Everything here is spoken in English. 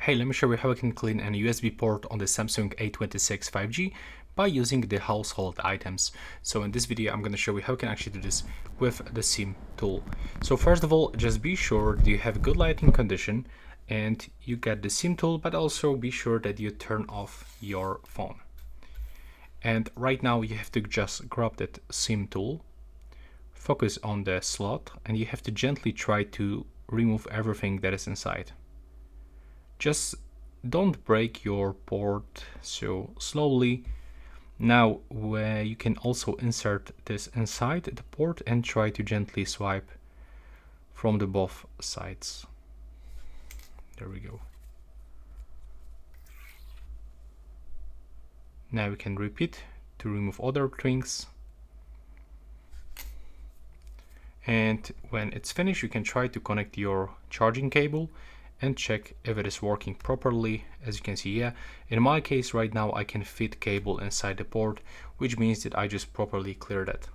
Hey, let me show you how I can clean an USB port on the Samsung A26 5G by using the household items. So in this video, I'm going to show you how you can actually do this with the SIM tool. So first of all, just be sure that you have good lighting condition and you get the SIM tool, but also be sure that you turn off your phone. And right now you have to just grab that SIM tool, focus on the slot, and you have to gently try to remove everything that is inside. Just don't break your port, so slowly. Now where you can also insert this inside the port and try to gently swipe from the both sides. There we go. Now we can repeat to remove other things. And when it's finished, you can try to connect your charging cable and check if it is working properly. As you can see, yeah, in my case right now I can fit cable inside the port, which means that I just properly cleared it.